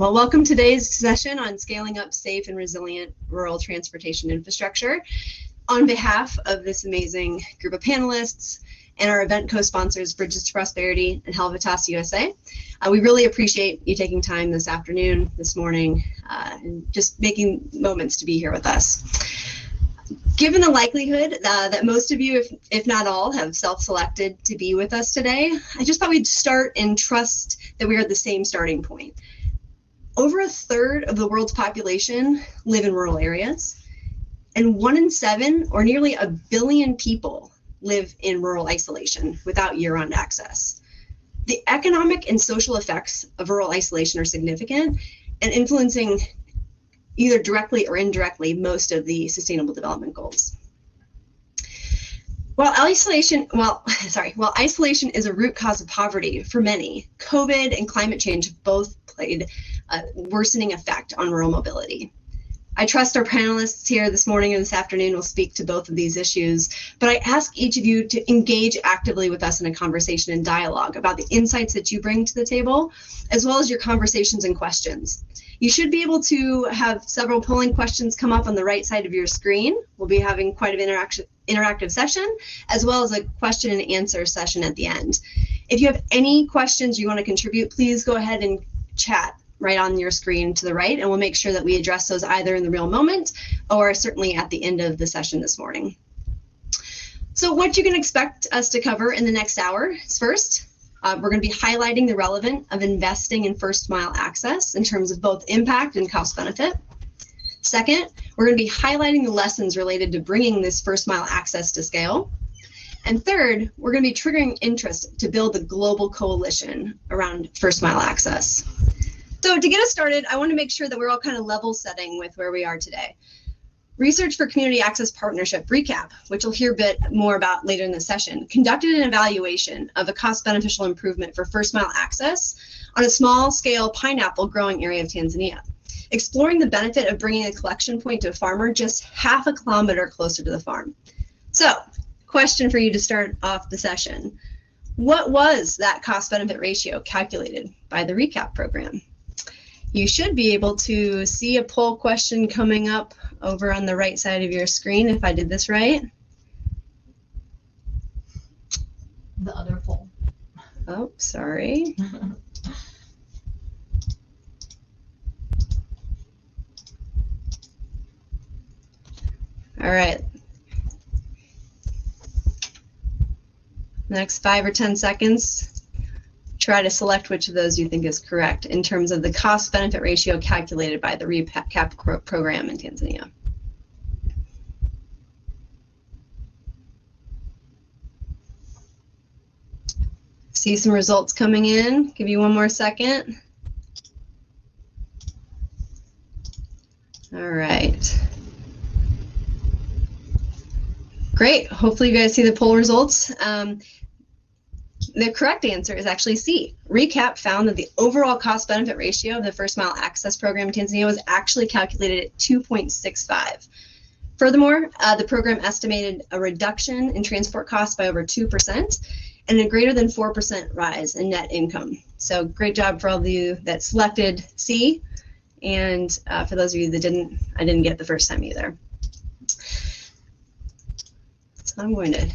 Well, welcome to today's session on scaling up safe and resilient rural transportation infrastructure. On behalf of this amazing group of panelists and our event co-sponsors, Bridges to Prosperity and Helvetas USA, we really appreciate you taking time this afternoon, this morning, and just making moments to be here with us. Given the likelihood that most of you, if not all, have self-selected to be with us today, I just thought we'd start and trust that we are at the same starting point. Over a third of the world's population live in rural areas, and 1 in 7, or nearly 1 billion people, live in rural isolation without year-round access. The economic and social effects of rural isolation are significant and influencing either directly or indirectly most of the Sustainable Development Goals. While isolation is a root cause of poverty for many, COVID and climate change have both played a worsening effect on rural mobility. I trust our panelists here this morning and this afternoon will speak to both of these issues, but I ask each of you to engage actively with us in a conversation and dialogue about the insights that you bring to the table, as well as your conversations and questions. You should be able to have several polling questions come up on the right side of your screen. We'll be having quite an interactive session, as well as a question and answer session at the end. If you have any questions you want to contribute, please go ahead and chat right on your screen to the right, and we'll make sure that we address those either in the real moment or certainly at the end of the session this morning. So what you can expect us to cover in the next hour is first, we're going to be highlighting the relevance of investing in first mile access in terms of both impact and cost benefit. Second, we're going to be highlighting the lessons related to bringing this first mile access to scale. And third, we're going to be triggering interest to build a global coalition around first mile access. So to get us started, I want to make sure that we're all kind of level setting with where we are today. Research for Community Access Partnership, RECAP, which we'll hear a bit more about later in the session, conducted an evaluation of a cost beneficial improvement for first mile access on a small scale pineapple growing area of Tanzania, exploring the benefit of bringing a collection point to a farmer just half a kilometer closer to the farm. So, question for you to start off the session. What was that cost benefit ratio calculated by the RECAP program? You should be able to see a poll question coming up over on the right side of your screen if I did this right. The other poll. Oh, sorry. All right. Next 5 or 10 seconds. Try to select which of those you think is correct in terms of the cost benefit ratio calculated by the RECAP program in Tanzania. See some results coming in. Give you one more second. All right. Great. Hopefully you guys see the poll results. The correct answer is actually C. RECAP found that the overall cost benefit ratio of the first mile access program in Tanzania was actually calculated at 2.65. Furthermore, the program estimated a reduction in transport costs by over 2% and a greater than 4% rise in net income. So great job for all of you that selected C, and for those of you that didn't, I didn't get the first time either. So I'm going to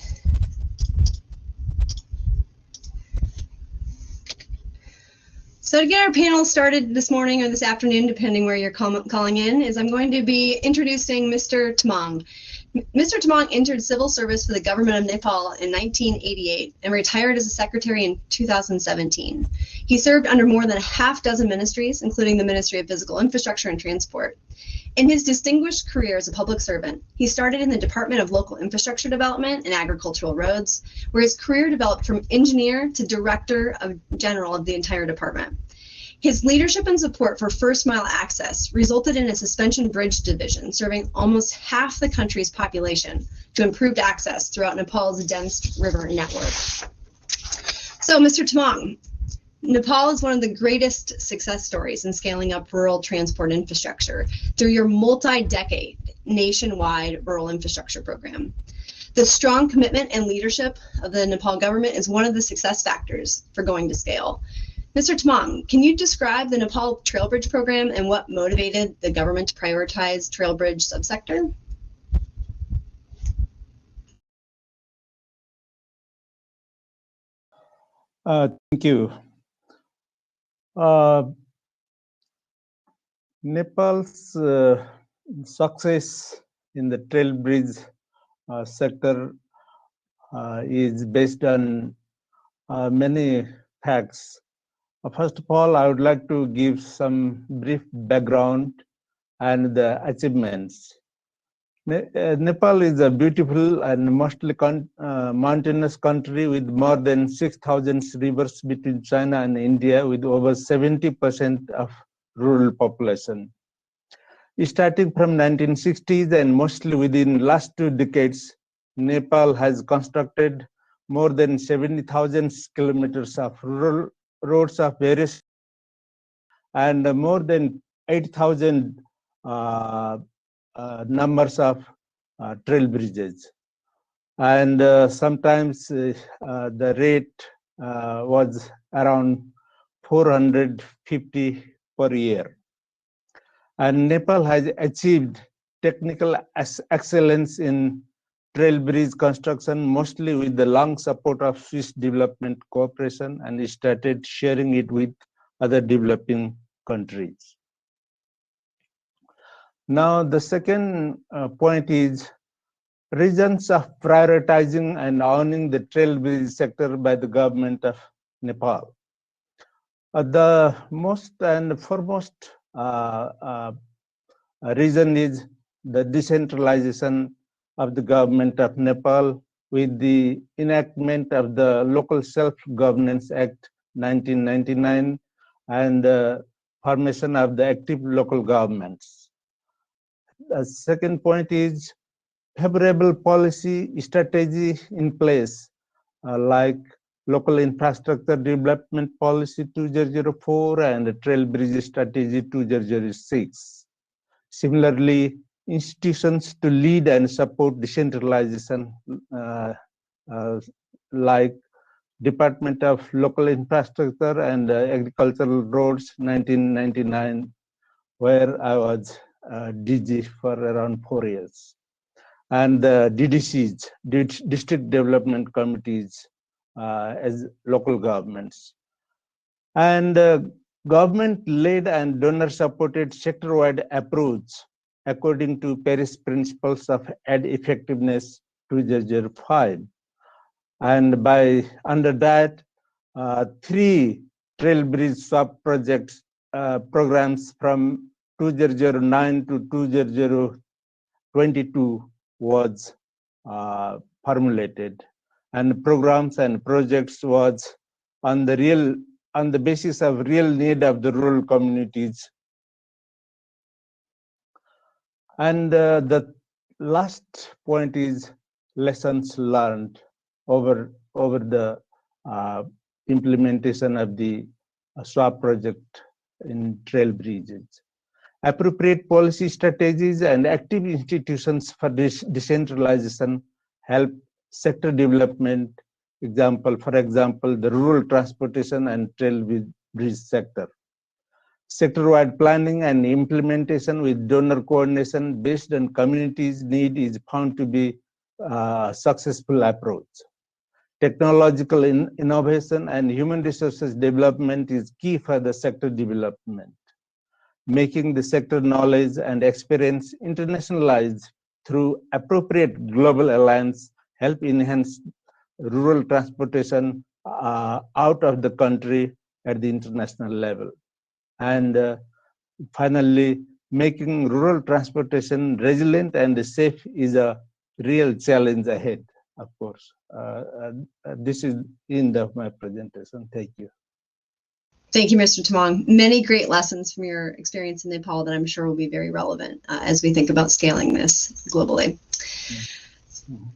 So to get our panel started this morning or this afternoon, depending where you're calling in, is I'm going to be introducing Mr. Tamang. Mr. Tamang entered civil service for the government of Nepal in 1988 and retired as a secretary in 2017. He served under more than a half dozen ministries, including the Ministry of Physical Infrastructure and Transport. In his distinguished career as a public servant, he started in the Department of Local Infrastructure Development and Agricultural Roads, where his career developed from engineer to director general of the entire department. His leadership and support for first mile access resulted in a suspension bridge division serving almost half the country's population to improved access throughout Nepal's dense river network. So, Mr. Tamang, Nepal is one of the greatest success stories in scaling up rural transport infrastructure through your multi-decade nationwide rural infrastructure program. The strong commitment and leadership of the Nepal government is one of the success factors for going to scale. Mr. Tamang, can you describe the Nepal Trail Bridge program and what motivated the government to prioritize Trail Bridge subsector? Thank you. Nepal's success in the trail bridge sector is based on many facts. First of all, I would like to give some brief background and the achievements. Nepal is a beautiful and mostly mountainous country with more than 6,000 rivers between China and India, with over 70% of rural population. Starting from 1960s and mostly within last 2 decades, Nepal has constructed more than 70,000 kilometers of rural roads of various and more than 8,000 numbers of trail bridges. And sometimes the rate was around 450 per year. And Nepal has achieved technical excellence in trail bridge construction, mostly with the long support of Swiss Development Cooperation, and started sharing it with other developing countries. Now, the second point is reasons of prioritizing and owning the trail bridge sector by the government of Nepal. The most and foremost reason is the decentralization of the government of Nepal with the enactment of the Local Self-Governance Act 1999 and the formation of the active local governments. The second point is favorable policy strategy in place, like Local Infrastructure Development Policy 2004 and the Trail Bridge Strategy 2006. Similarly, institutions to lead and support decentralization, like Department of Local Infrastructure and Agricultural Roads 1999, where I was DG for around 4 years. And the DDCs, District Development Committees, as local governments. And government-led and donor-supported sector-wide approach according to Paris Principles of Ad Effectiveness 2005. And under that, 3 trail bridge sub-projects programs from 2009 to 2022 was formulated, and programs and projects was on the basis of real need of the rural communities. And the last point is lessons learned over the implementation of the SWAP project in trail bridges. Appropriate policy strategies and active institutions for decentralization help sector development. For example, the rural transportation and trail bridge sector. Sector-wide planning and implementation with donor coordination based on communities' need is found to be a successful approach. Technological innovation and human resources development is key for the sector development. Making the sector knowledge and experience internationalized through appropriate global alliance help enhance rural transportation out of the country at the international level. And finally, making rural transportation resilient and safe is a real challenge ahead, of course. This is the end of my presentation. Thank you. Thank you, Mr. Tamang. Many great lessons from your experience in Nepal that I'm sure will be very relevant as we think about scaling this globally.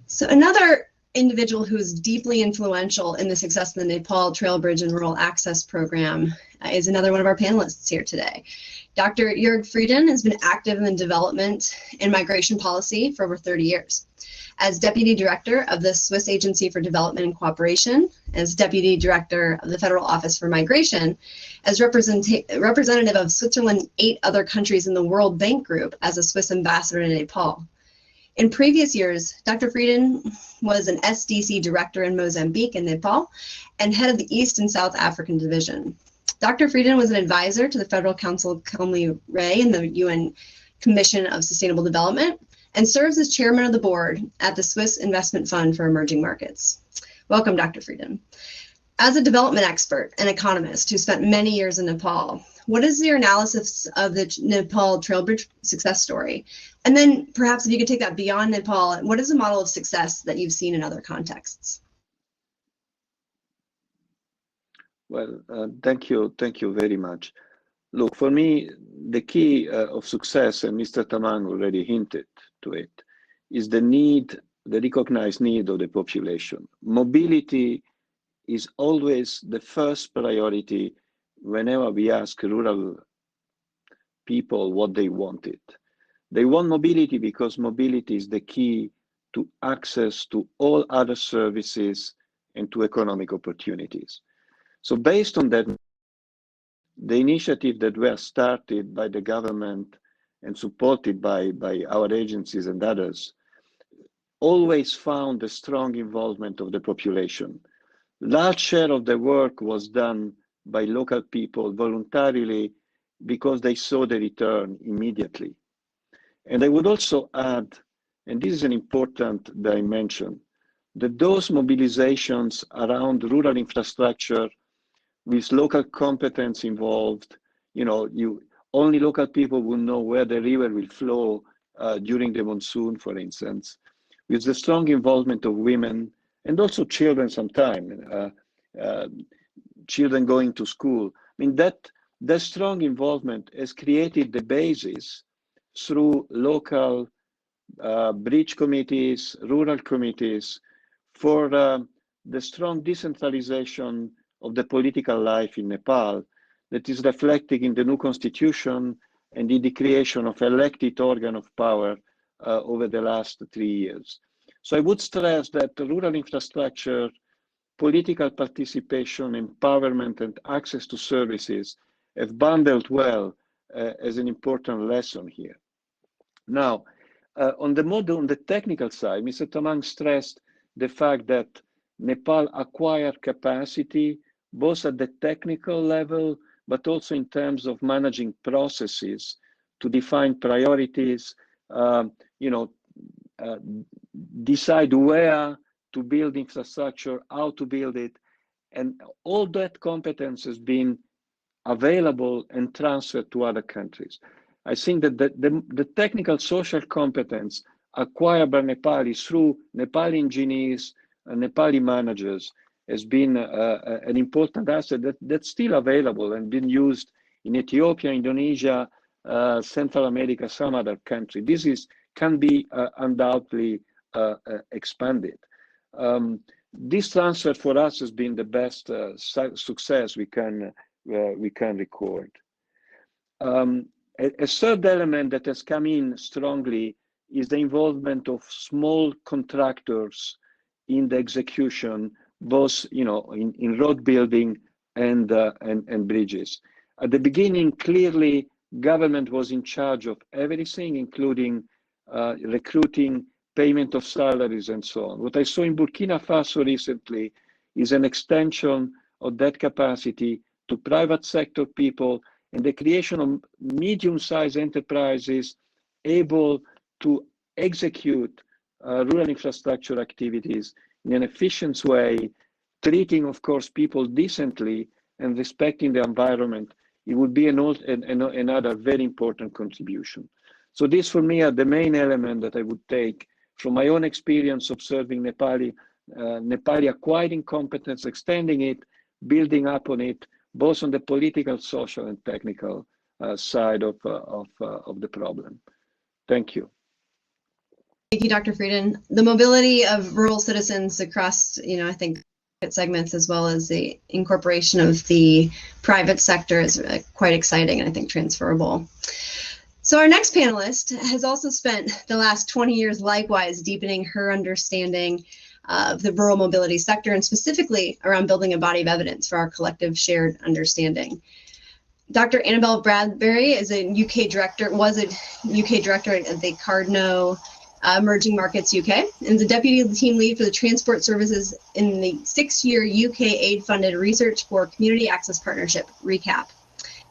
So another individual who is deeply influential in the success of the Nepal Trail Bridge and Rural Access Program is another one of our panelists here today. Dr. Jörg Frieden has been active in the development and migration policy for over 30 years. As Deputy Director of the Swiss Agency for Development and Cooperation, as Deputy Director of the Federal Office for Migration, as representative of Switzerland and 8 other countries in the World Bank Group as a Swiss ambassador to Nepal. In previous years, Dr. Frieden was an SDC Director in Mozambique and Nepal and head of the East and South African Division. Dr. Frieden was an advisor to the Federal Council Comley Ray in the UN Commission of Sustainable Development and serves as chairman of the board at the Swiss Investment Fund for Emerging Markets. Welcome, Dr. Frieden. As a development expert and economist who spent many years in Nepal, what is your analysis of the Nepal Trail Bridge success story? And then perhaps if you could take that beyond Nepal, what is the model of success that you've seen in other contexts? Well, thank you very much. Look, for me, the key of success, and Mr. Tamang already hinted to it, is the recognized need of the population. Mobility is always the first priority whenever we ask rural people what they wanted. They want mobility because mobility is the key to access to all other services and to economic opportunities. So based on that, the initiative that were started by the government and supported by our agencies and others always found a strong involvement of the population. Large share of the work was done by local people voluntarily because they saw the return immediately. And I would also add, and this is an important dimension, that those mobilizations around rural infrastructure with local competence involved, only local people will know where the river will flow during the monsoon, for instance, with the strong involvement of women and also children sometimes, children going to school. I mean, that strong involvement has created the basis through local bridge committees, rural committees, for the strong decentralization of the political life in Nepal that is reflected in the new constitution and in the creation of elected organ of power over the last 3 years. So I would stress that the rural infrastructure, political participation, empowerment, and access to services have bundled well as an important lesson here. Now, on the technical side, Mr. Tamang stressed the fact that Nepal acquired capacity both at the technical level, but also in terms of managing processes to define priorities, decide where to build infrastructure, how to build it, and all that competence has been available and transferred to other countries. I think that the technical social competence acquired by Nepalis through Nepali engineers and Nepali managers has been an important asset that's still available and been used in Ethiopia, Indonesia, Central America, some other country. This can be undoubtedly expanded. This transfer for us has been the best success we can record. A third element that has come in strongly is the involvement of small contractors in the execution, both in road building and bridges. At the beginning, clearly, government was in charge of everything, including recruiting, payment of salaries, and so on. What I saw in Burkina Faso recently is an extension of that capacity to private sector people and the creation of medium-sized enterprises able to execute rural infrastructure activities in an efficient way, treating, of course, people decently and respecting the environment. It would be another very important contribution. So these, for me, are the main element that I would take from my own experience observing Nepali acquiring competence, extending it, building up on it, both on the political, social, and technical side of the problem. Thank you. Thank you, Dr. Frieden. The mobility of rural citizens across, I think, segments, as well as the incorporation of the private sector, is quite exciting and I think transferable. So our next panelist has also spent the last 20 years likewise deepening her understanding of the rural mobility sector, and specifically around building a body of evidence for our collective shared understanding. Dr. Annabelle Bradbury was a UK director at the Cardno Emerging Markets UK, and the deputy team lead for the transport services in the 6-year UK aid-funded Research for Community Access Partnership (RECAP)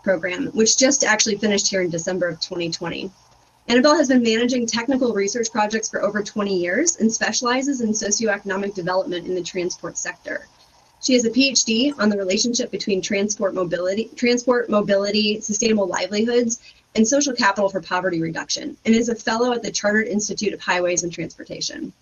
program, which just actually finished here in December of 2020. Annabelle has been managing technical research projects for over 20 years and specializes in socioeconomic development in the transport sector. She has a PhD on the relationship between transport mobility, sustainable livelihoods, and social capital for poverty reduction, and is a fellow at the Chartered Institute of Highways and Transportation.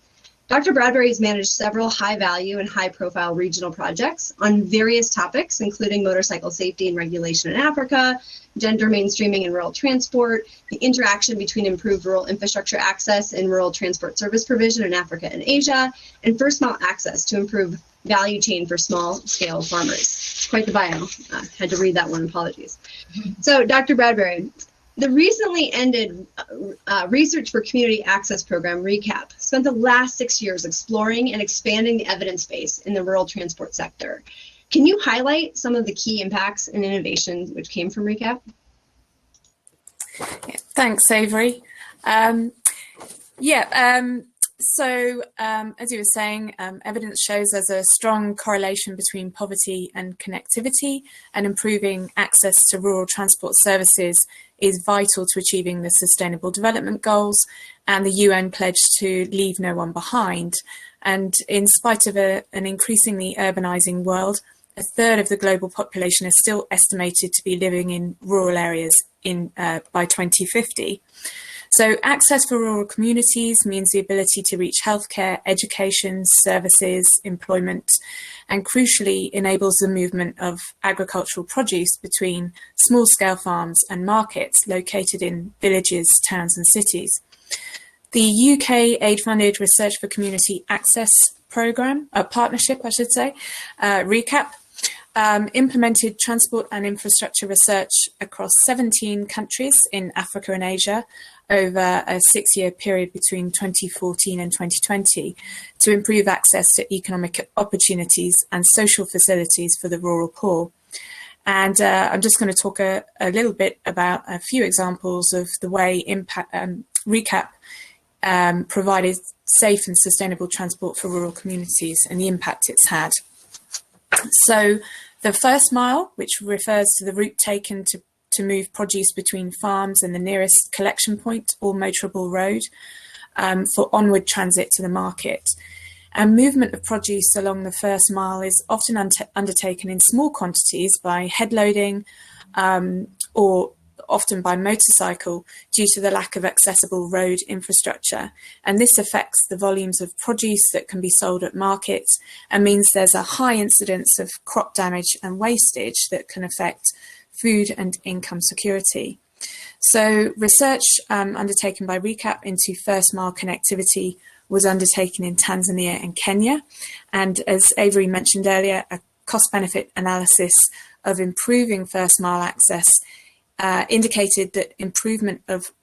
Dr. Bradbury has managed several high-value and high-profile regional projects on various topics, including motorcycle safety and regulation in Africa, gender mainstreaming in rural transport, the interaction between improved rural infrastructure access and rural transport service provision in Africa and Asia, and first-mile access to improve value chain for small-scale farmers. It's quite the bio. Had to read that one, apologies. So, Dr. Bradbury, the recently ended Research for Community Access program, RECAP, spent the last 6 years exploring and expanding the evidence base in the rural transport sector. Can you highlight some of the key impacts and innovations which came from RECAP? Yeah, thanks, Avery. So as you were saying, evidence shows there's a strong correlation between poverty and connectivity, and improving access to rural transport services is vital to achieving the Sustainable Development Goals and the UN pledge to leave no one behind. And in spite of an increasingly urbanizing world, a third of the global population is still estimated to be living in rural areas by 2050. So access for rural communities means the ability to reach healthcare, education, services, employment, and crucially enables the movement of agricultural produce between small-scale farms and markets located in villages, towns and cities. The UK aid-funded Research for Community Access programme, partnership I should say, RECAP, implemented transport and infrastructure research across 17 countries in Africa and Asia over a 6-year period between 2014 and 2020 to improve access to economic opportunities and social facilities for the rural poor. And I'm just going to talk a little bit about a few examples of the way RECAP provided safe and sustainable transport for rural communities and the impact it's had. So the first mile, which refers to the route taken to move produce between farms and the nearest collection point or motorable road for onward transit to the market. And movement of produce along the first mile is often undertaken in small quantities by head loading or often by motorcycle due to the lack of accessible road infrastructure. And this affects the volumes of produce that can be sold at markets and means there's a high incidence of crop damage and wastage that can affect food and income security. So research undertaken by RECAP into first mile connectivity was undertaken in Tanzania and Kenya. And as Avery mentioned earlier, a cost-benefit analysis of improving first mile access indicated that improvement of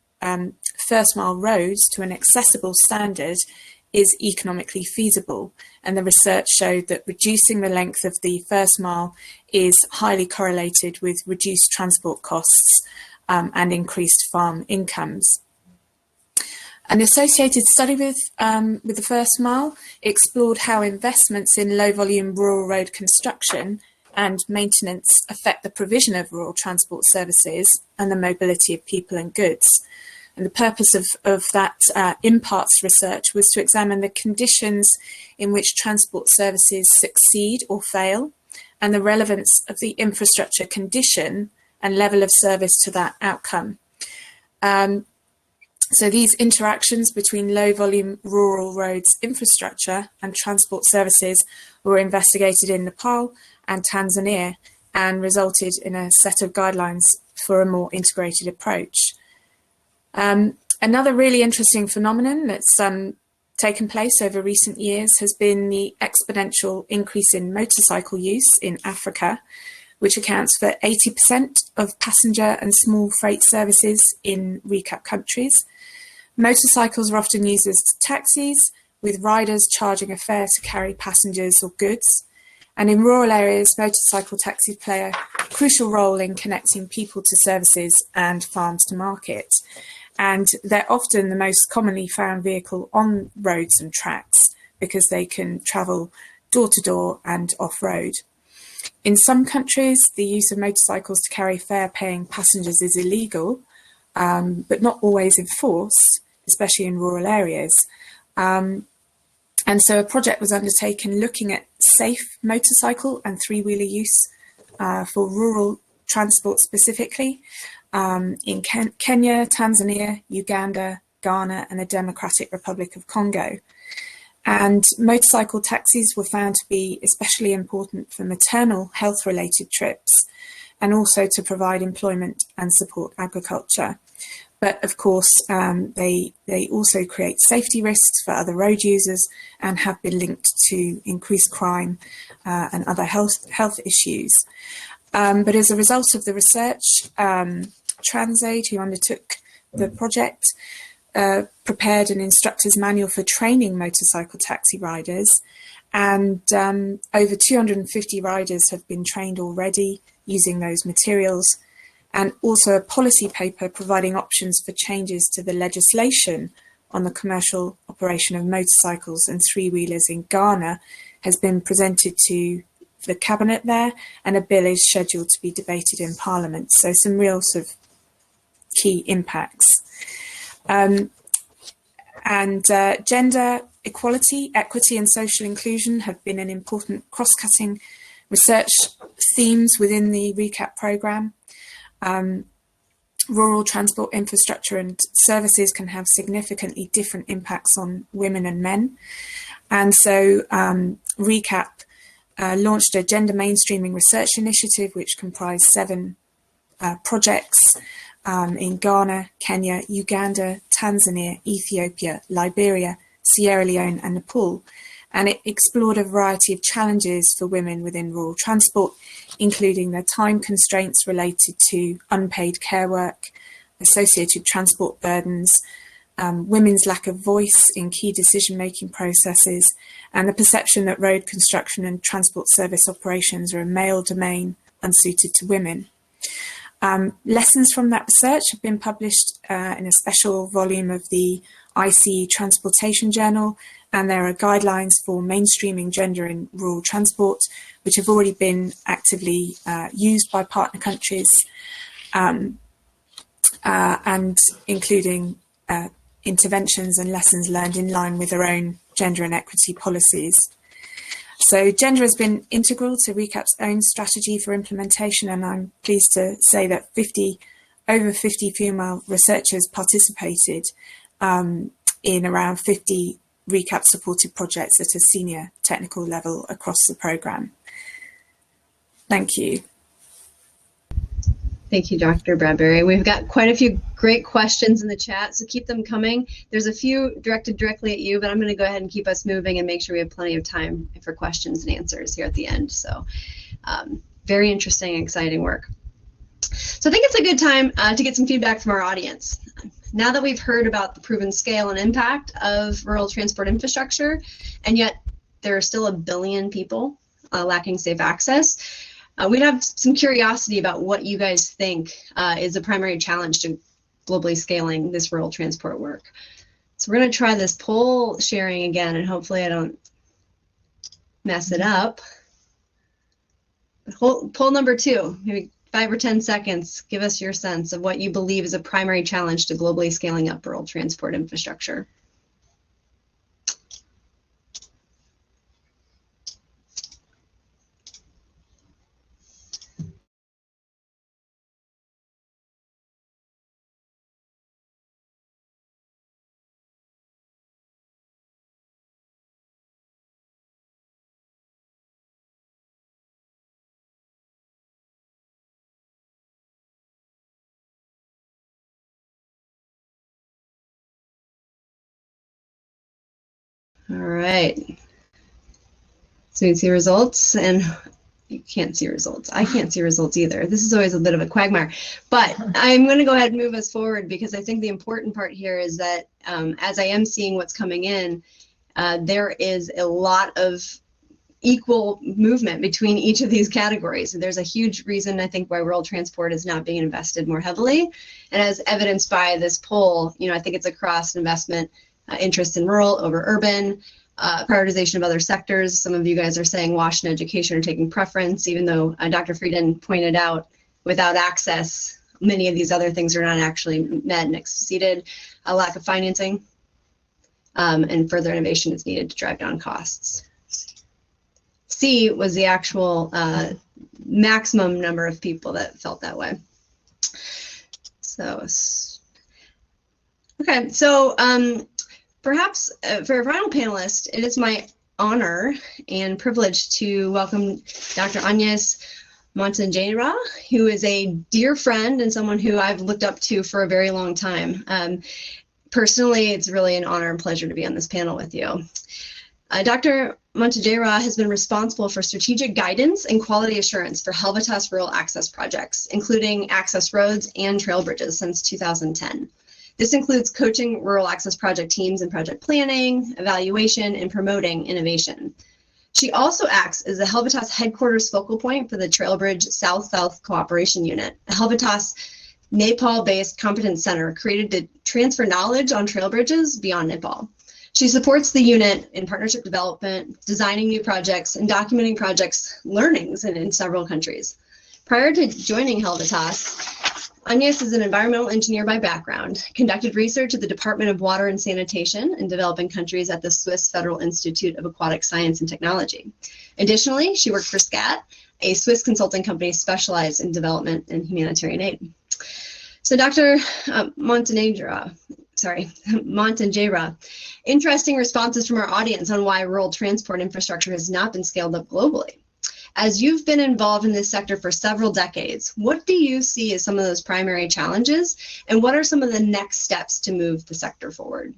first mile roads to an accessible standard is economically feasible. And the research showed that reducing the length of the first mile is highly correlated with reduced transport costs and increased farm incomes. An associated study with the first mile explored how investments in low volume rural road construction and maintenance affect the provision of rural transport services and the mobility of people and goods. And the purpose of that IMPARTS research was to examine the conditions in which transport services succeed or fail, and the relevance of the infrastructure condition and level of service to that outcome. So these interactions between low volume rural roads infrastructure and transport services were investigated in Nepal and Tanzania and resulted in a set of guidelines for a more integrated approach. Another really interesting phenomenon that's taken place over recent years has been the exponential increase in motorcycle use in Africa, which accounts for 80% of passenger and small freight services in RECAP countries. Motorcycles are often used as taxis, with riders charging a fare to carry passengers or goods. And in rural areas, motorcycle taxis play a crucial role in connecting people to services and farms to market. And they're often the most commonly found vehicle on roads and tracks because they can travel door to door and off-road. In some countries, the use of motorcycles to carry fare-paying passengers is illegal, but not always enforced, especially in rural areas. And so a project was undertaken looking at safe motorcycle and three-wheeler use for rural transport specifically in Kenya, Tanzania, Uganda, Ghana, and the Democratic Republic of Congo. And motorcycle taxis were found to be especially important for maternal health-related trips and also to provide employment and support agriculture. But of course, they also create safety risks for other road users and have been linked to increased crime and other health issues. But as a result of the research, Transaid, who undertook the project, prepared an instructor's manual for training motorcycle taxi riders, and over 250 riders have been trained already using those materials, and also a policy paper providing options for changes to the legislation on the commercial operation of motorcycles and three-wheelers in Ghana has been presented to the cabinet there, and a bill is scheduled to be debated in Parliament. So some real sort of key impacts. Gender equality, equity and social inclusion have been an important cross-cutting research themes within the RECAP programme. Rural transport infrastructure and services can have significantly different impacts on women and men. And so RECAP launched a gender mainstreaming research initiative which comprised 7 projects in Ghana, Kenya, Uganda, Tanzania, Ethiopia, Liberia, Sierra Leone and Nepal. And it explored a variety of challenges for women within rural transport, including the time constraints related to unpaid care work, associated transport burdens, women's lack of voice in key decision-making processes, and the perception that road construction and transport service operations are a male domain unsuited to women. Lessons from that research have been published in a special volume of the ICE Transportation Journal, and there are guidelines for mainstreaming gender in rural transport, which have already been actively used by partner countries, and including interventions and lessons learned in line with their own gender and equity policies. So gender has been integral to RECAP's own strategy for implementation, and I'm pleased to say that over 50 female researchers participated in around 50 RECAP supported projects at a senior technical level across the programme. Thank you. Thank you, Dr. Bradbury. We've got quite a few great questions in the chat, so keep them coming. There's a few directed directly at you, but I'm going to go ahead and keep us moving and make sure we have plenty of time for questions and answers here at the end. So very interesting, exciting work. So I think it's a good time to get some feedback from our audience. Now that we've heard about the proven scale and impact of rural transport infrastructure, and yet there are still 1 billion people lacking safe access, we'd have some curiosity about what you guys think is a primary challenge to globally scaling this rural transport work. So we're going to try this poll sharing again, and hopefully I don't mess it up. Poll number 2, maybe 5 or 10 seconds. Give us your sense of what you believe is a primary challenge to globally scaling up rural transport infrastructure. All right. So you can see results, and you can't see results. I can't see results either. This is always a bit of a quagmire, but I'm going to go ahead and move us forward, because I think the important part here is that as I am seeing what's coming in, there is a lot of equal movement between each of these categories. So there's a huge reason, I think, why rural transport is not being invested more heavily. And as evidenced by this poll, I think it's across investment interest in rural over urban, prioritization of other sectors. Some of you guys are saying WASH and education are taking preference, even though Dr. Frieden pointed out without access, many of these other things are not actually met and exceeded. A lack of financing and further innovation is needed to drive down costs. C was the actual maximum number of people that felt that way. So, okay, so perhaps for our final panelist, it is my honor and privilege to welcome Dr. Agnes Montangero, who is a dear friend and someone who I've looked up to for a very long time. Personally, it's really an honor and pleasure to be on this panel with you. Dr. Montangero has been responsible for strategic guidance and quality assurance for Helvetas rural access projects, including access roads and trail bridges since 2010. This includes coaching rural access project teams in project planning, evaluation, and promoting innovation. She also acts as the Helvetas headquarters focal point for the Trail Bridge South-South Cooperation Unit, a Helvetas Nepal-based competence center created to transfer knowledge on trail bridges beyond Nepal. She supports the unit in partnership development, designing new projects, and documenting projects' learnings in several countries. Prior to joining Helvetas, Agnes is an environmental engineer by background, conducted research at the Department of Water and Sanitation in developing countries at the Swiss Federal Institute of Aquatic Science and Technology. Additionally, she worked for SCAT, a Swiss consulting company specialized in development and humanitarian aid. So Dr. Montangero, interesting responses from our audience on why rural transport infrastructure has not been scaled up globally. As you've been involved in this sector for several decades, what do you see as some of those primary challenges, and what are some of the next steps to move the sector forward?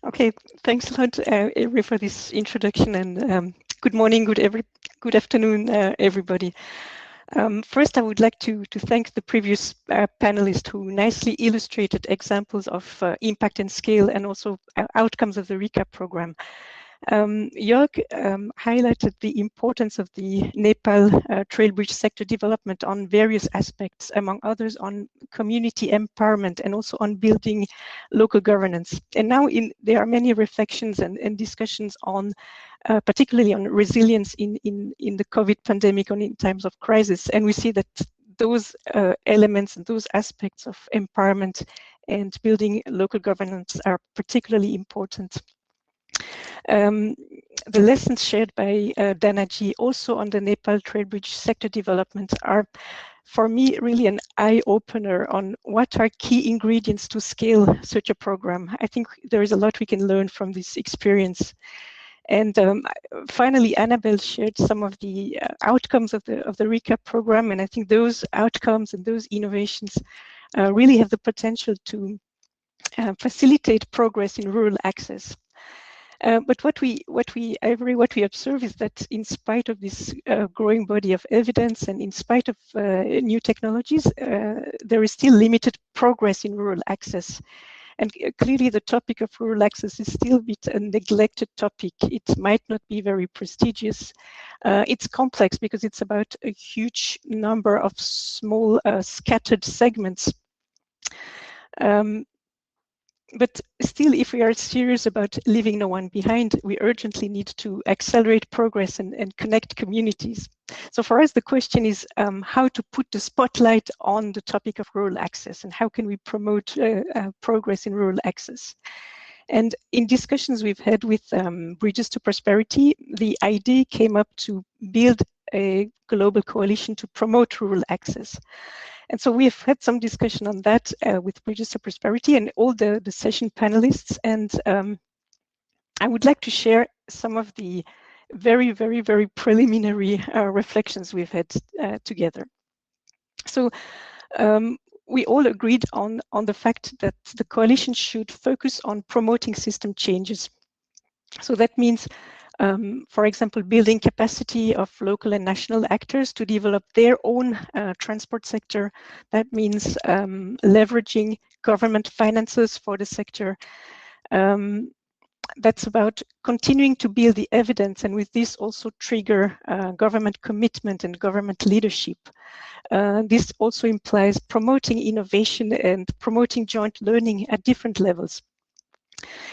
Okay, thanks a lot, Avery, for this introduction, and good morning, good afternoon, everybody. First, I would like to thank the previous panelists who nicely illustrated examples of impact and scale, and also outcomes of the RECAP program. Jörg highlighted the importance of the Nepal trail bridge sector development on various aspects, among others on community empowerment and also on building local governance. And now there are many reflections and discussions on particularly on resilience in the COVID pandemic, in times of crisis. And we see that those elements and those aspects of empowerment and building local governance are particularly important. The lessons shared by Dhana also on the Nepal trail bridge sector development are, for me, really an eye-opener on what are key ingredients to scale such a program. I think there is a lot we can learn from this experience. And finally, Annabelle shared some of the outcomes of the RECAP program, and I think those outcomes and those innovations really have the potential to facilitate progress in rural access. But what we observe is that in spite of this growing body of evidence and in spite of new technologies, there is still limited progress in rural access. And clearly the topic of rural access is still a bit a neglected topic. It might not be very prestigious. It's complex because it's about a huge number of small scattered segments. But still, if we are serious about leaving no one behind, we urgently need to accelerate progress and connect communities. So for us, the question is how to put the spotlight on the topic of rural access and how can we promote progress in rural access. And in discussions we've had with Bridges to Prosperity, the idea came up to build a global coalition to promote rural access. And so we've had some discussion on that with Bridges to Prosperity and all the session panelists. And I would like to share some of the very, very, very preliminary reflections we've had together. So we all agreed on the fact that the coalition should focus on promoting system changes. So that means, for example, building capacity of local and national actors to develop their own transport sector. That means leveraging government finances for the sector. That's about continuing to build the evidence, and with this also trigger government commitment and government leadership. This also implies promoting innovation and promoting joint learning at different levels.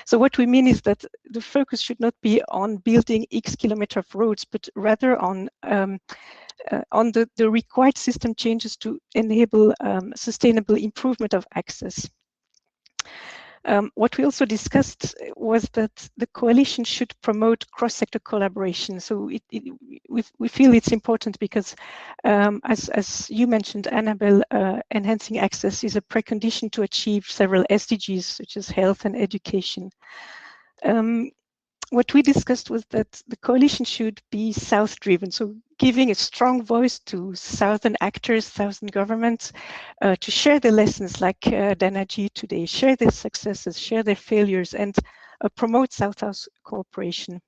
So what we mean is that the focus should not be on building X kilometer of roads, but rather on the required system changes to enable sustainable improvement of access. What we also discussed was that the coalition should promote cross-sector collaboration. So we feel it's important because, as you mentioned, Annabelle, enhancing access is a precondition to achieve several SDGs, such as health and education. What we discussed was that the coalition should be South-driven, so giving a strong voice to Southern actors, Southern governments, to share the lessons like Dhana today, share their successes, share their failures, and promote South-South cooperation.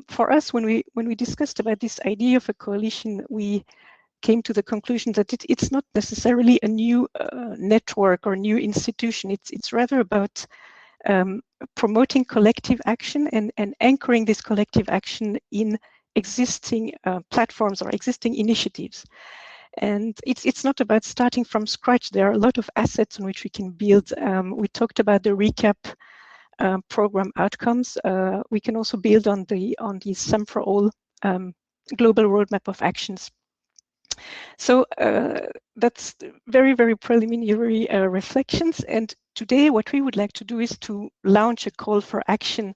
For us, when we discussed about this idea of a coalition, we came to the conclusion that it's not necessarily a new network or new institution. It's rather about promoting collective action and anchoring this collective action in existing platforms or existing initiatives. And it's not about starting from scratch. There are a lot of assets on which we can build. We talked about the recap program outcomes. We can also build on the Sum for All global roadmap of actions. So that's very, very preliminary reflections. And today what we would like to do is to launch a call for action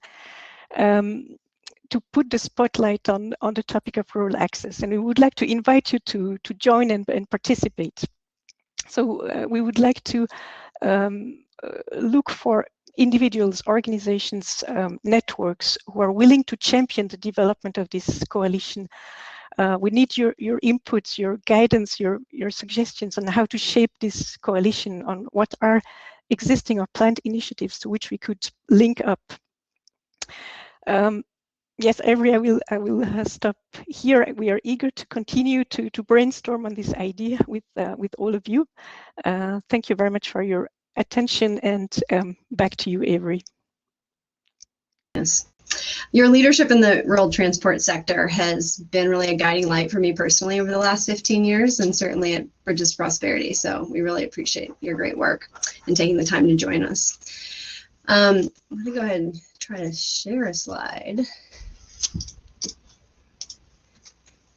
to put the spotlight on the topic of rural access. And we would like to invite you to join and participate. So we would like to look for individuals, organizations, networks who are willing to champion the development of this coalition. We need your inputs, your guidance, your suggestions on how to shape this coalition, on what are existing or planned initiatives to which we could link up. Yes, Avery, I will stop here. We are eager to continue to brainstorm on this idea with all of you. Thank you very much for your attention, and back to you, Avery. Yes. Your leadership in the rural transport sector has been really a guiding light for me personally over the last 15 years, and certainly at Bridges Prosperity. So we really appreciate your great work and taking the time to join us. I'm going to go ahead and try to share a slide.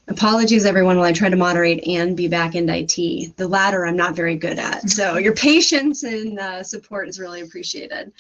Apologies, everyone, while I try to moderate and be back into IT. The latter I'm not very good at, so your patience and support is really appreciated.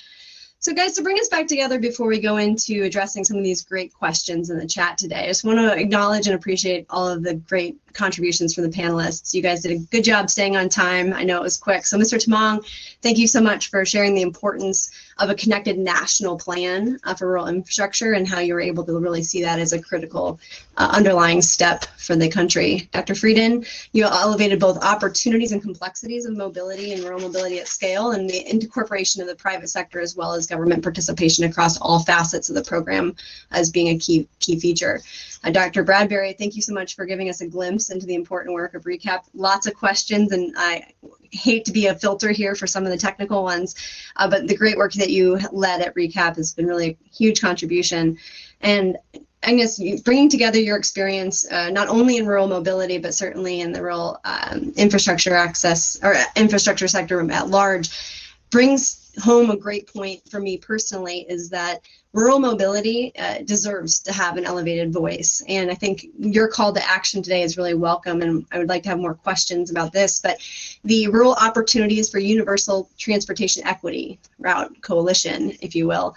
So guys, to bring us back together before we go into addressing some of these great questions in the chat today, I just want to acknowledge and appreciate all of the great contributions from the panelists. You guys did a good job staying on time. I know it was quick. So Mr. Tamang, thank you so much for sharing the importance of a connected national plan for rural infrastructure and how you were able to really see that as a critical underlying step for the country. Dr. Frieden, you elevated both opportunities and complexities of mobility and rural mobility at scale, and the incorporation of the private sector as well as government participation across all facets of the program as being a key feature. Dr. Bradbury, thank you so much for giving us a glimpse into the important work of RECAP. Lots of questions, and I hate to be a filter here for some of the technical ones, but the great work that you led at RECAP has been really a huge contribution. And Agnes, bringing together your experience not only in rural mobility, but certainly in the rural infrastructure access or infrastructure sector at large, brings home a great point for me personally, is that rural mobility deserves to have an elevated voice. And I think your call to action today is really welcome, and I would like to have more questions about this, but the Rural Opportunities for Universal Transportation Equity Route Coalition, if you will,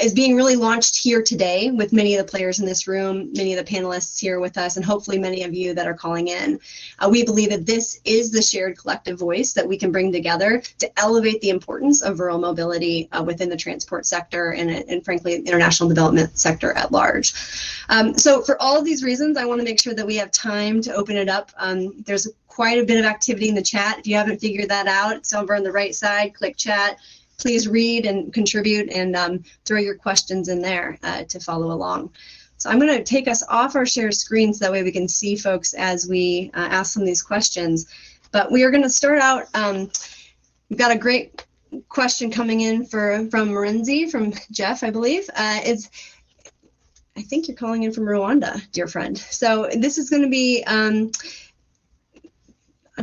is being really launched here today with many of the players in this room, many of the panelists here with us, and hopefully many of you that are calling in. We believe that this is the shared collective voice that we can bring together to elevate the importance of rural mobility within the transport sector, and frankly, the international development sector at large. So for all of these reasons, I want to make sure that we have time to open it up. There's quite a bit of activity in the chat. If you haven't figured that out, it's over on the right side, click chat. Please read and contribute and throw your questions in there to follow along. So I'm going to take us off our share screen so that way we can see folks as we ask them these questions. But we are going to start out, we've got a great question coming in from Marenzi, from Jeff, I believe. I think you're calling in from Rwanda, dear friend. So this is going to be, I'm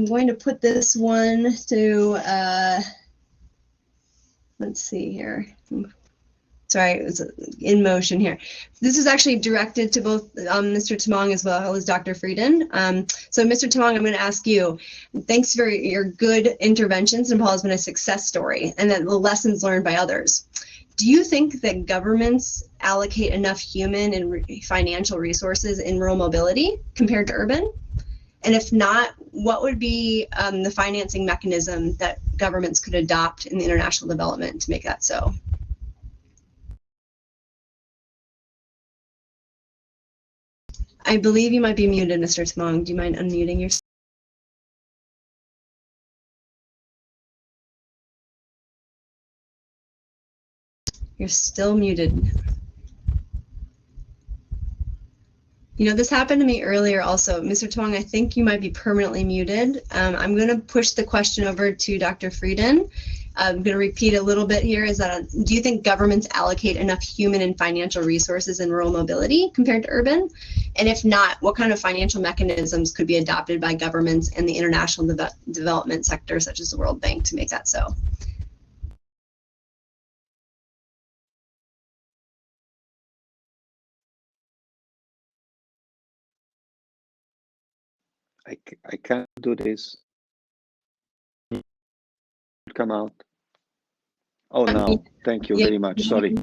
going to put this one to, let's see here. Sorry, it's in motion here. This is actually directed to both Mr. Tamang as well as Dr. Frieden. So Mr. Tamang, I'm going to ask you, thanks for your good interventions. Nepal has been a success story and then the lessons learned by others. Do you think that governments allocate enough human and financial resources in rural mobility compared to urban? And if not, what would be the financing mechanism that governments could adopt in the international development to make that so? I believe you might be muted, Mr. Tamang. Do you mind unmuting yourself? You're still muted. You know, this happened to me earlier also. Mr. Tamang, I think you might be permanently muted. I'm going to push the question over to Dr. Frieden. I'm going to repeat a little bit here. Is that, do you think governments allocate enough human and financial resources in rural mobility compared to urban? And if not, what kind of financial mechanisms could be adopted by governments and the international development sector, such as the World Bank, to make that so? I can't do this. Come out. Oh, no. Thank you very much. Sorry.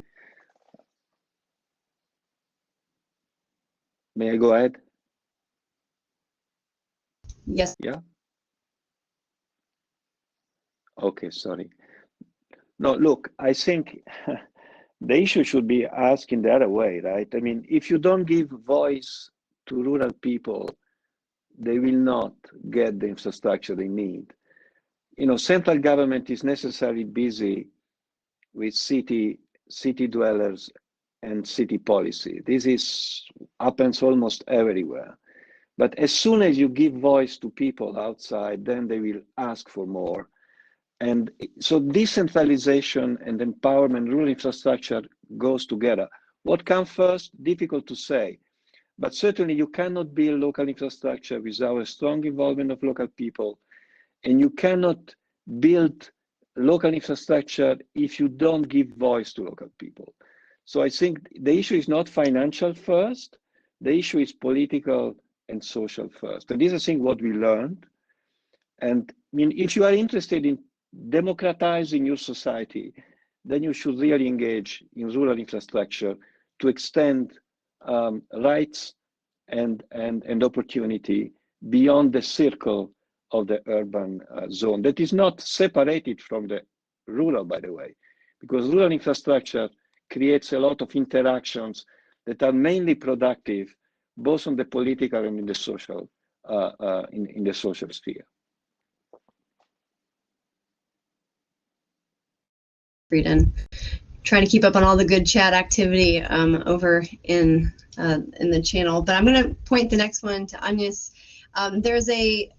May I go ahead? Yes. Yeah. Okay, sorry. No, look, I think the issue should be asked in the other way, right? I mean, if you don't give voice to rural people, they will not get the infrastructure they need. You know, central government is necessarily busy with city dwellers and city policy. This happens almost everywhere. But as soon as you give voice to people outside, then they will ask for more. And so decentralization and empowerment, rural infrastructure goes together. What comes first? Difficult to say. But certainly you cannot build local infrastructure without a strong involvement of local people. And you cannot build local infrastructure if you don't give voice to local people. So I think the issue is not financial first. The issue is political and social first. And this is, I think, what we learned. And I mean, if you are interested in democratizing your society, then you should really engage in rural infrastructure to extend rights and opportunity beyond the circle of the urban zone that is not separated from the rural, by the way, because rural infrastructure creates a lot of interactions that are mainly productive, both on the political and in the social in the social sphere. Frieden, trying to keep up on all the good chat activity over in the channel, but I'm going to point the next one to Agnes. There's a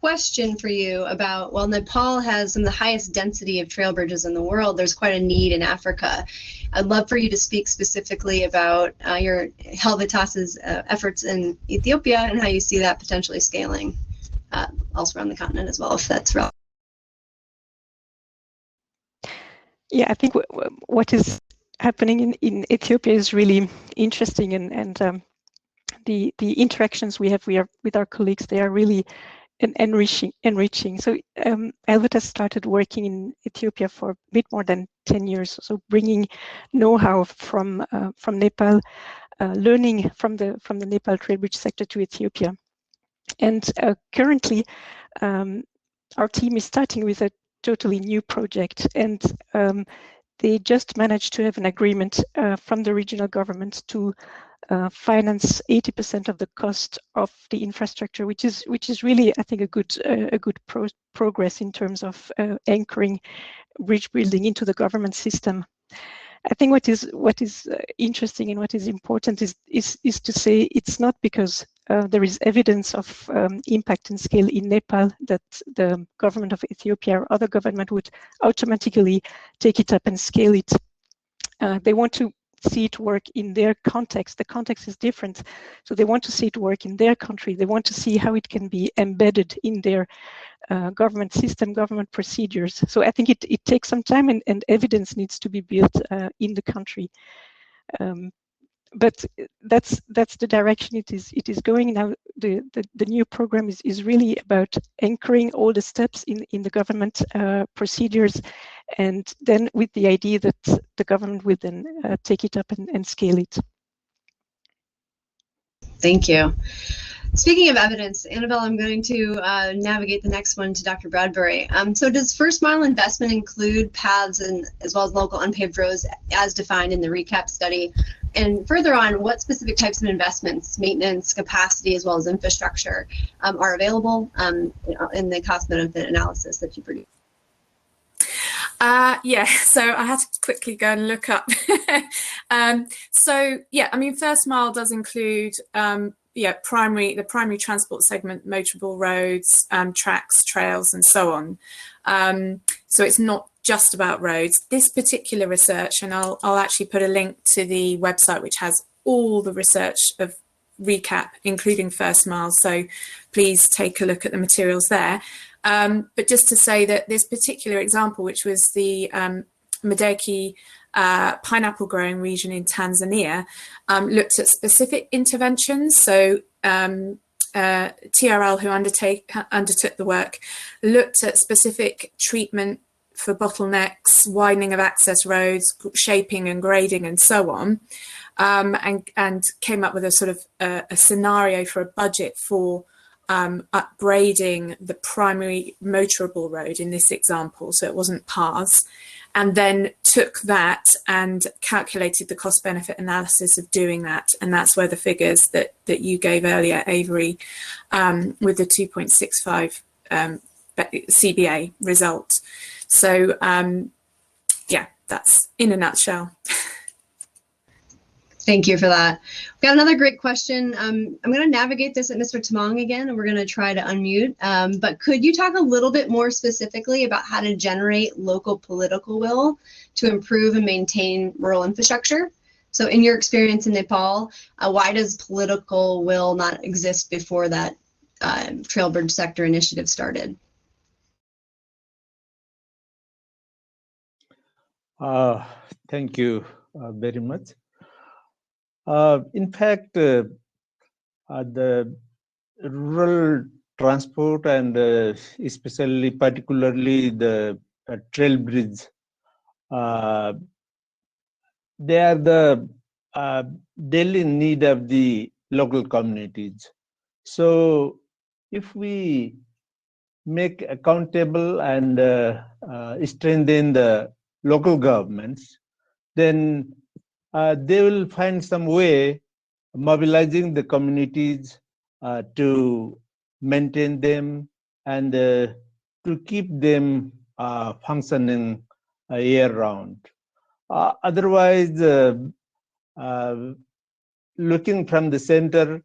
question for you about, well, Nepal has some of the highest density of trail bridges in the world. There's quite a need in Africa. I'd love for you to speak specifically about your Helvetas' efforts in Ethiopia and how you see that potentially scaling elsewhere on the continent as well, if that's relevant. Yeah, I think what is happening in Ethiopia is really interesting, and the interactions we have with our colleagues, they are really enriching. So Helvetas started working in Ethiopia for a bit more than 10 years, so bringing know-how from Nepal, learning from the Nepal trade bridge sector to Ethiopia. And currently, our team is starting with a totally new project, and they just managed to have an agreement from the regional government to finance 80% of the cost of the infrastructure, which is really, I think, a good progress in terms of anchoring bridge building into the government system. I think what is interesting and what is important is to say it's not because there is evidence of impact and scale in Nepal that the government of Ethiopia or other government would automatically take it up and scale it. They want to see it work in their context. The context is different, so they want to see it work in their country. They want to see how it can be embedded in their government system, government procedures. So I think it takes some time, and evidence needs to be built in the country. But that's the direction it is going now. The new program is really about anchoring all the steps in the government procedures, and then with the idea that the government will then take it up and scale it. Thank you. Speaking of evidence, Annabelle, I'm going to navigate the next one to Dr. Bradbury. So does first mile investment include paths and as well as local unpaved roads as defined in the recap study? And further on, what specific types of investments, maintenance, capacity, as well as infrastructure are available in the cost benefit analysis that you produced? Yeah, so I had to quickly go and look up. So yeah, I mean, first mile does include the primary transport segment, motorable roads, tracks, trails, and so on. So it's not just about roads. This particular research, and I'll actually put a link to the website which has all the research of recap, including first mile. So please take a look at the materials there. But just to say that this particular example, which was the Madeki pineapple growing region in Tanzania, looked at specific interventions. So TRL, who undertook the work, looked at specific treatment for bottlenecks, widening of access roads, shaping and grading, and so on, and came up with a sort of a scenario for a budget for upgrading the primary motorable road in this example, so it wasn't paths, and then took that and calculated the cost benefit analysis of doing that. And that's where the figures that you gave earlier, Avery, with the 2.65 CBA result. So yeah, that's in a nutshell. Thank you for that. We've got another great question. I'm going to navigate this at Mr. Tamang again, and we're going to try to unmute. But could you talk a little bit more specifically about how to generate local political will to improve and maintain rural infrastructure? So in your experience in Nepal, why does political will not exist before that trail bridge sector initiative started? Thank you very much. In fact, the rural transport and especially particularly the trail bridge, they are the daily need of the local communities. So if we make accountable and strengthen the local governments, then they will find some way mobilizing the communities to maintain them and to keep them functioning year-round. Otherwise, looking from the center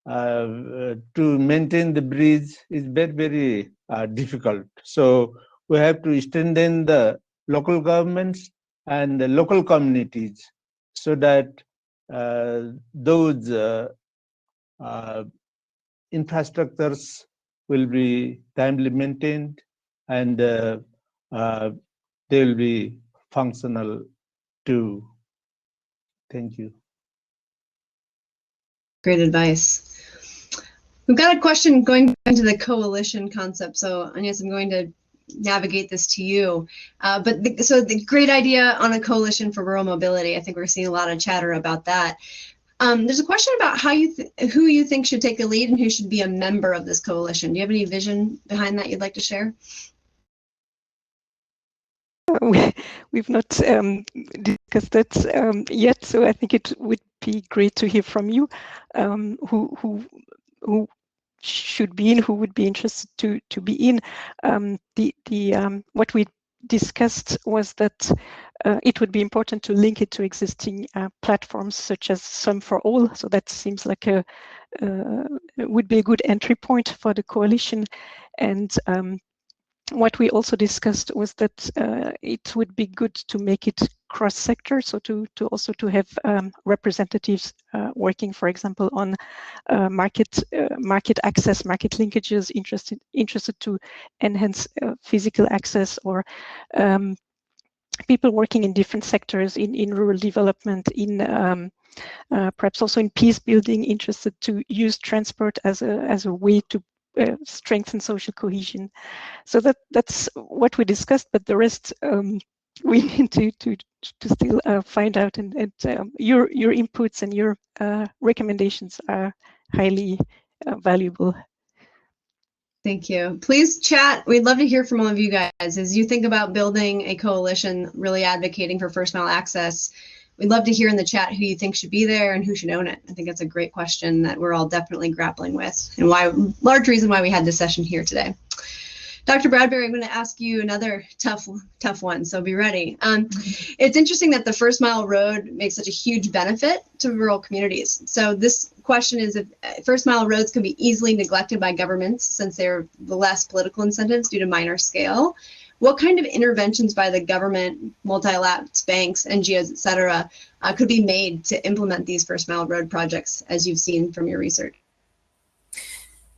to maintain the bridge is very, very difficult. So we have to strengthen the local governments and the local communities so that those infrastructures will be timely maintained and they will be functional too. Thank you. Great advice. We've got a question going into the coalition concept. So Agnes, I'm going to navigate this to you. So the great idea on a coalition for rural mobility, I think we're seeing a lot of chatter about that. There's a question about how who you think should take the lead and who should be a member of this coalition. Do you have any vision behind that you'd like to share? we've not discussed that yet, so I think it would be great to hear from you, who should be in, who would be interested to be in. What we discussed was that it would be important to link it to existing platforms such as Sum for All. So that seems like would be a good entry point for the coalition. And what we also discussed was that it would be good to make it cross-sector, so to also have representatives working, for example, on market access, market linkages, interested to enhance physical access, or people working in different sectors in rural development, in perhaps also in peace building, interested to use transport as a way to strengthen social cohesion. So that's what we discussed, but the rest we need to still find out, and your inputs and your recommendations are highly valuable. Thank you. Please chat. We'd love to hear from all of you guys as you think about building a coalition, really advocating for first mile access. We'd love to hear in the chat who you think should be there and who should own it. I think that's a great question that we're all definitely grappling with, and large reason why we had this session here today. Dr. Bradbury, I'm going to ask you another tough one, so be ready. It's interesting that the first mile road makes such a huge benefit to rural communities. So this question is, if first mile roads can be easily neglected by governments since they're the less political incentives due to minor scale, what kind of interventions by the government, multilaterals, banks, NGOs, et cetera, could be made to implement these first mile road projects, as you've seen from your research?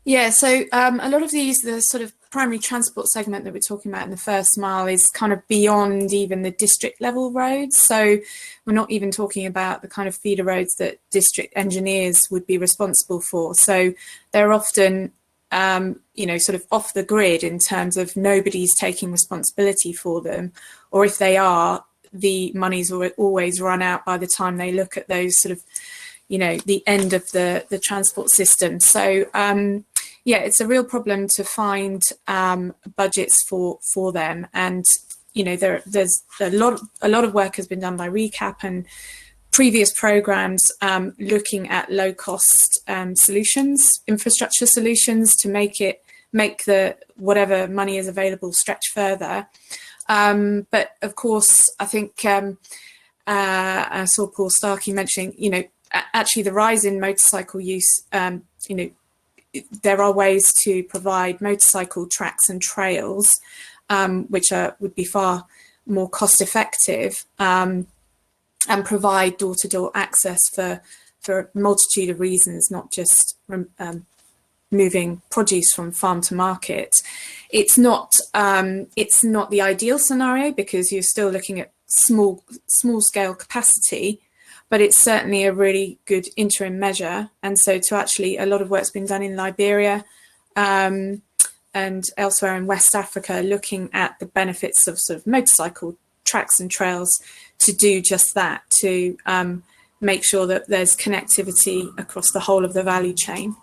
Yeah, so a lot of the sort of primary transport segment that we're talking about in the first mile is kind of beyond even the district level roads. So we're not even talking about the kind of feeder roads that district engineers would be responsible for. So they're often, sort of off the grid in terms of nobody's taking responsibility for them. Or if they are, the money's always run out by the time they look at those sort of, the end of the transport system. So yeah, it's a real problem to find budgets for them, and there's a lot of work has been done by RECAP and previous programs looking at low cost solutions, infrastructure solutions, to make the whatever money is available stretch further. But of course, I think I saw Paul Starkey mentioning, actually the rise in motorcycle use, there are ways to provide motorcycle tracks and trails, which would be far more cost effective, and provide door-to-door access for a multitude of reasons, not just moving produce from farm to market. It's not the ideal scenario because you're still looking at small scale capacity, but it's certainly a really good interim measure. And so a lot of work's been done in Liberia and elsewhere in West Africa, looking at the benefits of sort of motorcycle tracks and trails to do just that, to make sure that there's connectivity across the whole of the value chain.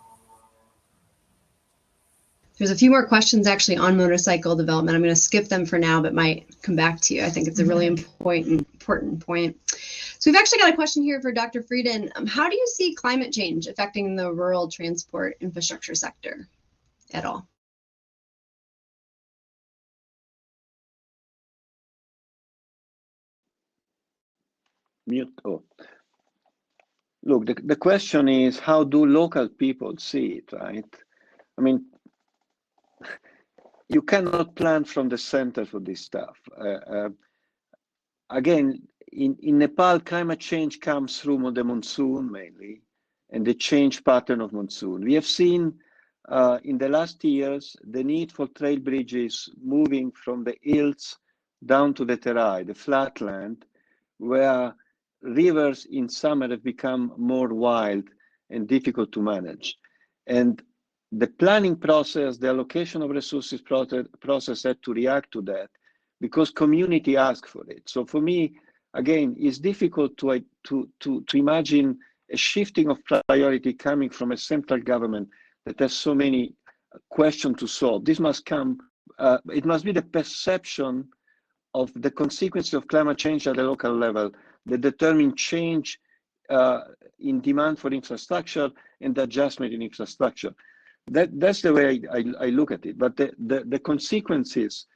There's a few more questions actually on motorcycle development. I'm going to skip them for now, but might come back to you. I think it's a really important point. So we've actually got a question here for Dr. Frieden. How do you see climate change affecting the rural transport infrastructure sector at all? Mute. Oh. Look, the question is, how do local people see it, right? I mean, you cannot plan from the center for this stuff. Again, in Nepal, climate change comes through the monsoon mainly, and the change pattern of monsoon. We have seen in the last years the need for trail bridges moving from the hills down to the terai, the flatland, where rivers in summer have become more wild and difficult to manage. And the planning process, the allocation of resources process had to react to that because community asked for it. So for me, again, it's difficult to imagine a shifting of priority coming from a central government that has so many questions to solve. This must come, it must be the perception of the consequences of climate change at the local level that determine change in demand for infrastructure and adjustment in infrastructure. That's the way I look at it. But the consequences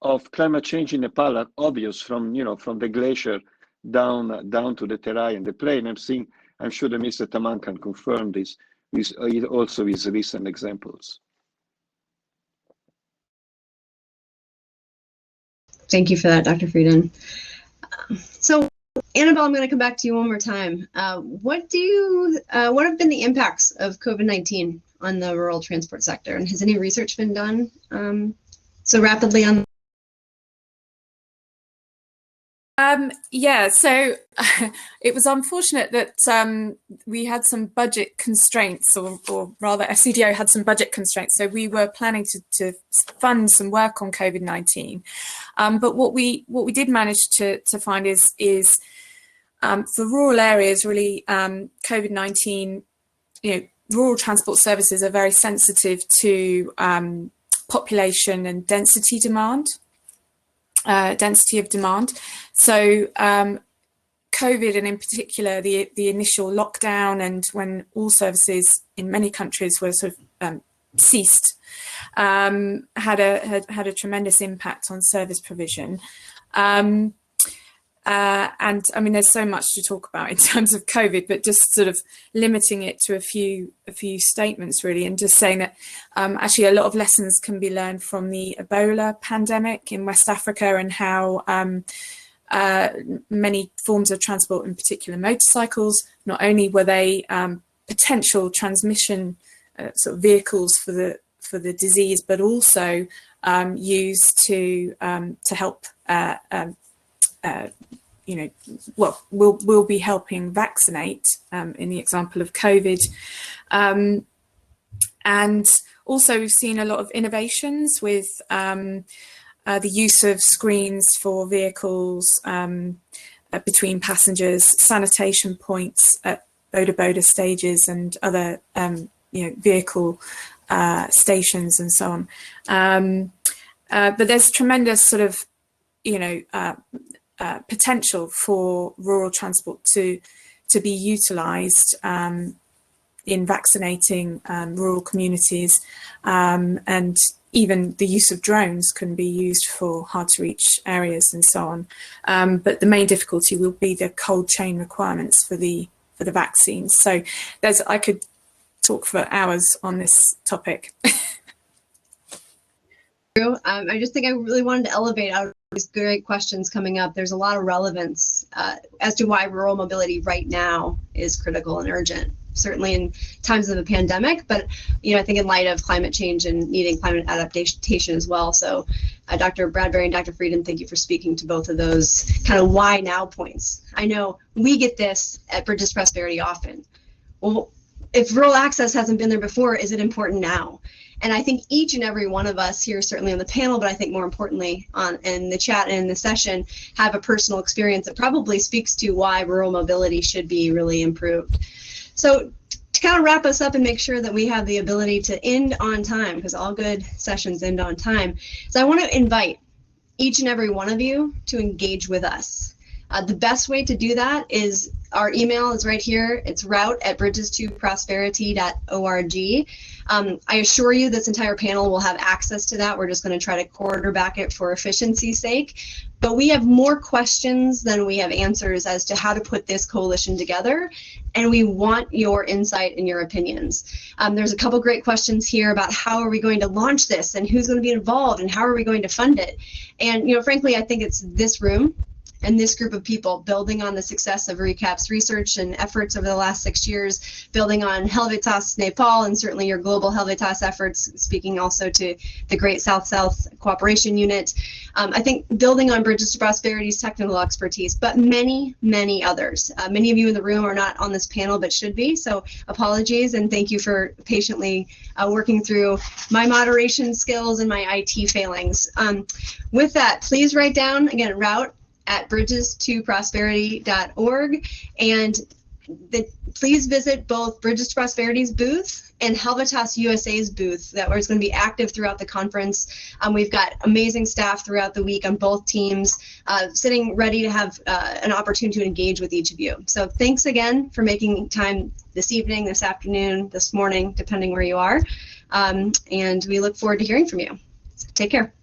of climate change in Nepal are obvious from the glacier down to the Terai and the plain. I'm sure that Mr. Tamang can confirm this also with recent examples. Thank you for that, Dr. Frieden. So, Annabelle, I'm going to come back to you one more time. What have been the impacts of COVID-19 on the rural transport sector, and has any research been done so rapidly on? Yeah, so it was unfortunate that we had some budget constraints, or rather FCDO had some budget constraints. So we were planning to fund some work on COVID-19. But what we did manage to find is for rural areas, really, COVID-19, rural transport services are very sensitive to population and density demand. Density of demand. So COVID, and in particular the initial lockdown, and when all services in many countries were sort of ceased, had a tremendous impact on service provision. And I mean, there's so much to talk about in terms of COVID, but just sort of limiting it to a few statements really, and just saying that actually a lot of lessons can be learned from the Ebola pandemic in West Africa, and how many forms of transport, in particular motorcycles, not only were they potential transmission sort of vehicles for the disease, but also used to help will be helping vaccinate in the example of COVID. And also we've seen a lot of innovations with the use of screens for vehicles between passengers, sanitation points at boda stages and other vehicle stations and so on. But there's tremendous sort of potential for rural transport to be utilised in vaccinating rural communities, and even the use of drones can be used for hard to reach areas and so on. But the main difficulty will be the cold chain requirements for the vaccines. So I could talk for hours on this topic. I just think I really wanted to elevate out of these great questions coming up. There's a lot of relevance as to why rural mobility right now is critical and urgent, certainly in times of a pandemic, but I think in light of climate change and needing climate adaptation as well. So Dr. Bradbury and Dr. Frieden, thank you for speaking to both of those kind of why now points. I know we get this at Bridges to Prosperity often. Well, if rural access hasn't been there before, is it important now? And I think each and every one of us here, certainly on the panel, but I think more importantly in the chat and in the session, have a personal experience that probably speaks to why rural mobility should be really improved. So to kind of wrap us up and make sure that we have the ability to end on time, because all good sessions end on time, so I want to invite each and every one of you to engage with us. The best way to do that is our email is right here. It's route@bridges2prosperity.org. I assure you this entire panel will have access to that. We're just going to try to quarterback it for efficiency's sake. But we have more questions than we have answers as to how to put this coalition together. And we want your insight and your opinions. There's a couple great questions here about how are we going to launch this and who's going to be involved and how are we going to fund it. And frankly, I think it's this room and this group of people building on the success of RECAP's research and efforts over the last 6 years, building on Helvetas, Nepal, and certainly your global Helvetas efforts, speaking also to the Great South-South Cooperation Unit. I think building on Bridges to Prosperity's technical expertise, but many, many others. Many of you in the room are not on this panel, but should be, so apologies, and thank you for patiently working through my moderation skills and my IT failings. With that, please write down, again, route@bridges2prosperity.org, and Please visit both Bridges to Prosperity's booth and Helvetas USA's booth that is going to be active throughout the conference. We've got amazing staff throughout the week on both teams, sitting ready to have an opportunity to engage with each of you. So thanks again for making time this evening, this afternoon, this morning, depending where you are. And we look forward to hearing from you. So take care.